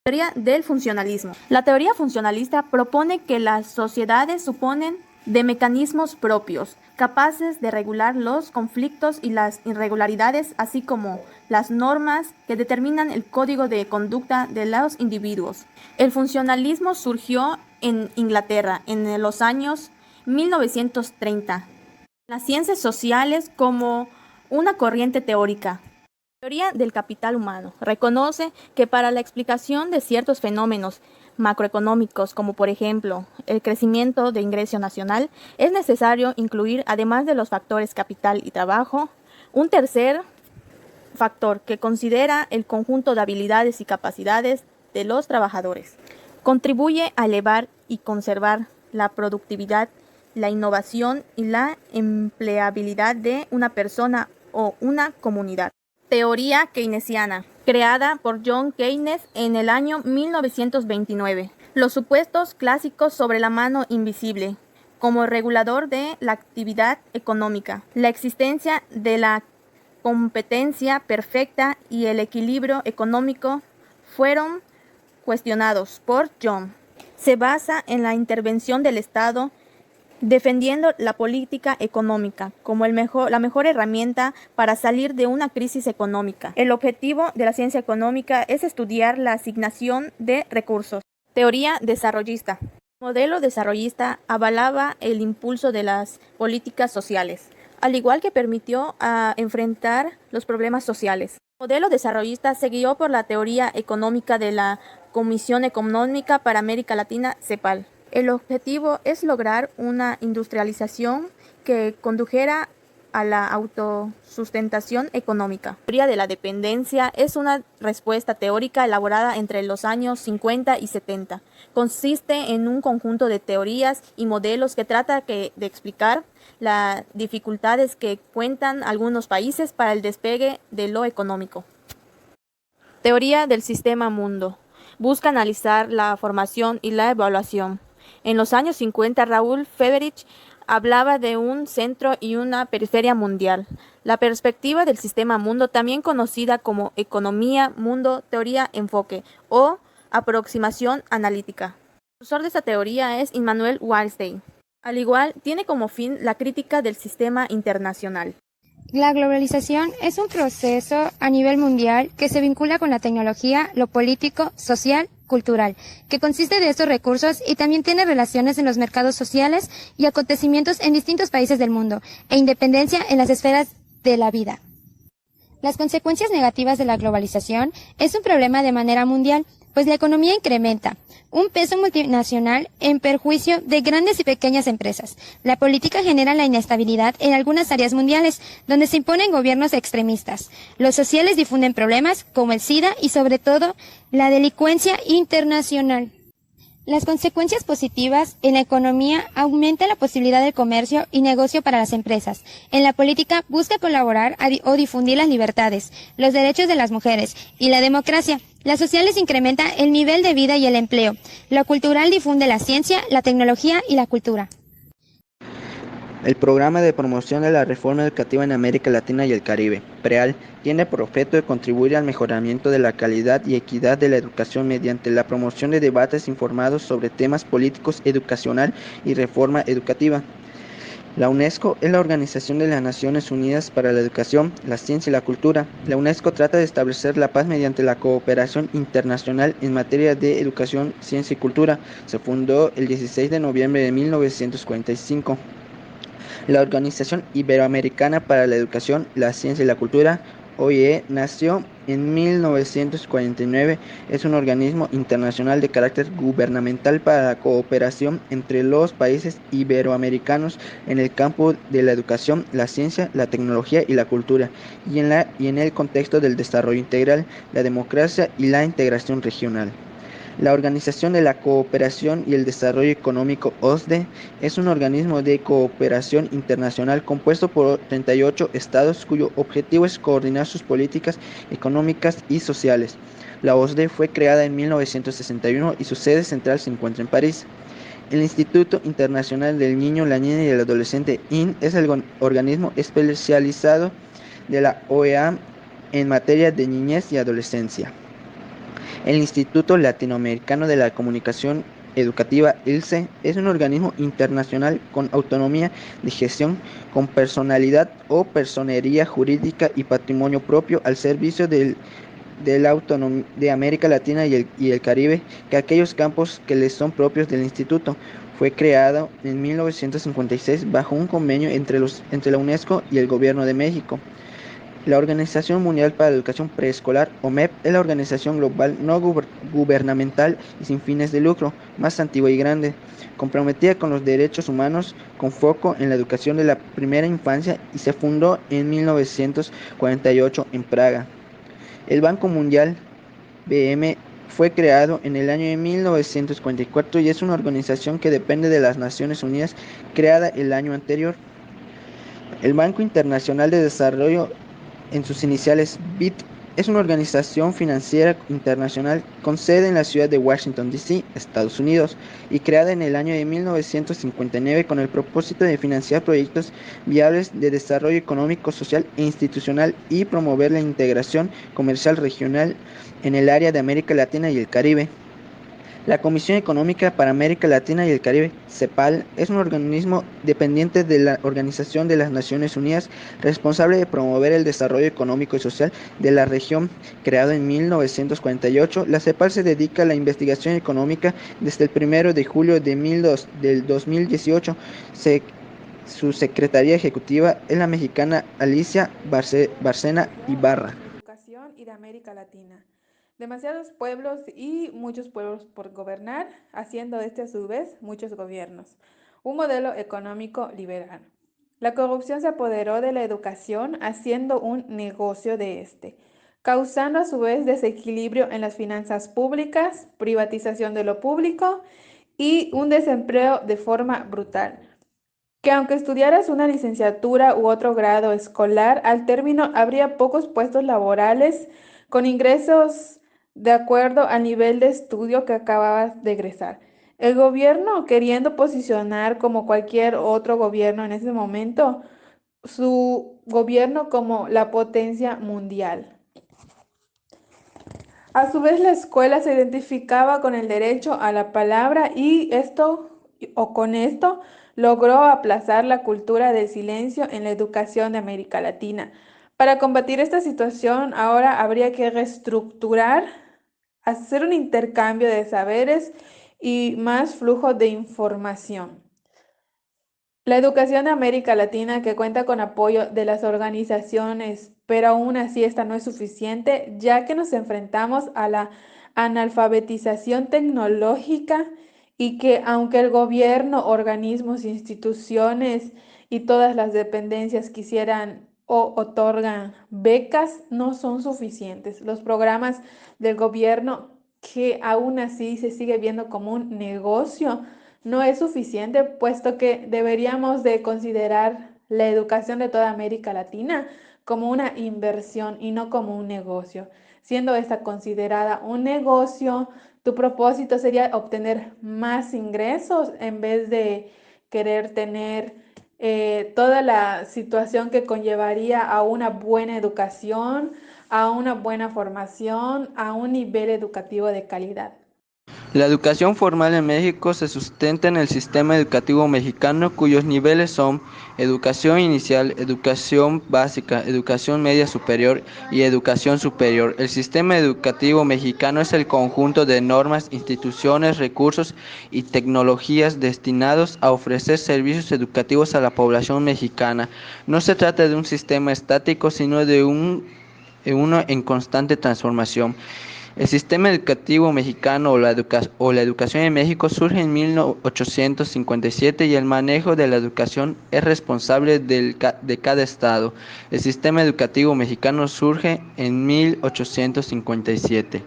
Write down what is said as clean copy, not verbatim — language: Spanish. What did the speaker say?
Teoría del funcionalismo. La teoría funcionalista propone que las sociedades suponen de mecanismos propios, capaces de regular los conflictos y las irregularidades, así como las normas que determinan el código de conducta de los individuos. El funcionalismo surgió en Inglaterra en los años 1930. Las ciencias sociales como una corriente teórica. Teoría del capital humano. Reconoce que para la explicación de ciertos fenómenos macroeconómicos, como por ejemplo el crecimiento de ingreso nacional, es necesario incluir, además de los factores capital y trabajo, un tercer factor que considera el conjunto de habilidades y capacidades de los trabajadores. Contribuye a elevar y conservar la productividad, la innovación y la empleabilidad de una persona o una comunidad. Teoría keynesiana, creada por John Keynes en el año 1929. Los supuestos clásicos sobre la mano invisible, como regulador de la actividad económica, la existencia de la competencia perfecta y el equilibrio económico fueron cuestionados por John. Se basa en la intervención del Estado defendiendo la política económica como la mejor herramienta para salir de una crisis económica. El objetivo de la ciencia económica es estudiar la asignación de recursos. Teoría desarrollista. El modelo desarrollista avalaba el impulso de las políticas sociales, al igual que permitió enfrentar los problemas sociales. El modelo desarrollista se guió por la teoría económica de la Comisión Económica para América Latina, CEPAL. El objetivo es lograr una industrialización que condujera a la autosustentación económica. La teoría de la dependencia es una respuesta teórica elaborada entre los años 50 y 70. Consiste en un conjunto de teorías y modelos que trata de explicar las dificultades que cuentan algunos países para el despegue de lo económico. Teoría del sistema mundo. Busca analizar la formación y la evaluación. En los años 50, Raúl Federich hablaba de un centro y una periferia mundial. La perspectiva del sistema mundo, también conocida como economía, mundo, teoría, enfoque o aproximación analítica. El profesor de esta teoría es Immanuel Wallerstein. Al igual, tiene como fin la crítica del sistema internacional. La globalización es un proceso a nivel mundial que se vincula con la tecnología, lo político, social, cultural, que consiste de estos recursos y también tiene relaciones en los mercados sociales y acontecimientos en distintos países del mundo, e independencia en las esferas de la vida. Las consecuencias negativas de la globalización es un problema de manera mundial, pues la economía incrementa un peso multinacional en perjuicio de grandes y pequeñas empresas. La política genera la inestabilidad en algunas áreas mundiales, donde se imponen gobiernos extremistas. Los sociales difunden problemas como el SIDA y sobre todo la delincuencia internacional. Las consecuencias positivas en la economía aumenta la posibilidad del comercio y negocio para las empresas. En la política busca colaborar o difundir las libertades, los derechos de las mujeres y la democracia. Las sociales incrementa el nivel de vida y el empleo. Lo cultural difunde la ciencia, la tecnología y la cultura. El Programa de Promoción de la Reforma Educativa en América Latina y el Caribe, PREAL, tiene por objeto de contribuir al mejoramiento de la calidad y equidad de la educación mediante la promoción de debates informados sobre temas políticos, educacional y reforma educativa. La UNESCO es la Organización de las Naciones Unidas para la Educación, la Ciencia y la Cultura. La UNESCO trata de establecer la paz mediante la cooperación internacional en materia de educación, ciencia y cultura. Se fundó el 16 de noviembre de 1945. La Organización Iberoamericana para la Educación, la Ciencia y la Cultura, OIE, nació en 1949. Es un organismo internacional de carácter gubernamental para la cooperación entre los países iberoamericanos en el campo de la educación, la ciencia, la tecnología y la cultura, y en el contexto del desarrollo integral, la democracia y la integración regional. La Organización de la Cooperación y el Desarrollo Económico, OCDE, es un organismo de cooperación internacional compuesto por 38 estados cuyo objetivo es coordinar sus políticas económicas y sociales. La OCDE fue creada en 1961 y su sede central se encuentra en París. El Instituto Internacional del Niño, la Niña y el Adolescente, IN, es el organismo especializado de la OEA en materia de niñez y adolescencia. El Instituto Latinoamericano de la Comunicación Educativa, ILCE, es un organismo internacional con autonomía de gestión, con personalidad o personería jurídica y patrimonio propio al servicio de la autonomía de América Latina y el Caribe, que aquellos campos que les son propios del instituto. Fue creado en 1956 bajo un convenio entre la UNESCO y el Gobierno de México. La Organización Mundial para la Educación Preescolar, OMEP, es la organización global no gubernamental y sin fines de lucro más antigua y grande, comprometida con los derechos humanos, con foco en la educación de la primera infancia, y se fundó en 1948 en Praga. El Banco Mundial, BM, fue creado en el año de 1944 y es una organización que depende de las Naciones Unidas, creada el año anterior. El Banco Internacional de Desarrollo, en sus iniciales BID, es una organización financiera internacional con sede en la ciudad de Washington, D.C., Estados Unidos, y creada en el año de 1959 con el propósito de financiar proyectos viables de desarrollo económico, social e institucional y promover la integración comercial regional en el área de América Latina y el Caribe. La Comisión Económica para América Latina y el Caribe, CEPAL, es un organismo dependiente de la Organización de las Naciones Unidas, responsable de promover el desarrollo económico y social de la región. Creado en 1948, la CEPAL se dedica a la investigación económica desde el 1 de julio del 2018. Su secretaria ejecutiva es la mexicana Alicia Bárcena Ibarra. Educación y de América Latina. Demasiados pueblos y muchos pueblos por gobernar, haciendo a su vez muchos gobiernos. Un modelo económico liberal. La corrupción se apoderó de la educación, haciendo un negocio de causando a su vez desequilibrio en las finanzas públicas, privatización de lo público y un desempleo de forma brutal. Que aunque estudiaras una licenciatura u otro grado escolar, al término habría pocos puestos laborales con ingresos de acuerdo al nivel de estudio que acababas de egresar. El gobierno, queriendo posicionar como cualquier otro gobierno en ese momento, su gobierno como la potencia mundial. A su vez, la escuela se identificaba con el derecho a la palabra y con esto logró aplazar la cultura del silencio en la educación de América Latina. Para combatir esta situación, ahora habría que reestructurar, hacer un intercambio de saberes y más flujo de información. La educación de América Latina, que cuenta con apoyo de las organizaciones, pero aún así esta no es suficiente, ya que nos enfrentamos a la analfabetización tecnológica y que aunque el gobierno, organismos, instituciones y todas las dependencias quisieran o otorgan becas, no son suficientes. Los programas del gobierno, que aún así se sigue viendo como un negocio, no es suficiente, puesto que deberíamos de considerar la educación de toda América Latina como una inversión y no como un negocio. Siendo esta considerada un negocio, tu propósito sería obtener más ingresos en vez de querer tener toda la situación que conllevaría a una buena educación, a una buena formación, a un nivel educativo de calidad. La educación formal en México se sustenta en el sistema educativo mexicano, cuyos niveles son educación inicial, educación básica, educación media superior y educación superior. El sistema educativo mexicano es el conjunto de normas, instituciones, recursos y tecnologías destinados a ofrecer servicios educativos a la población mexicana. No se trata de un sistema estático, sino de uno en constante transformación. El sistema educativo mexicano o la educación en México surge en 1857 y el manejo de la educación es responsable de cada estado. El sistema educativo mexicano surge en 1857.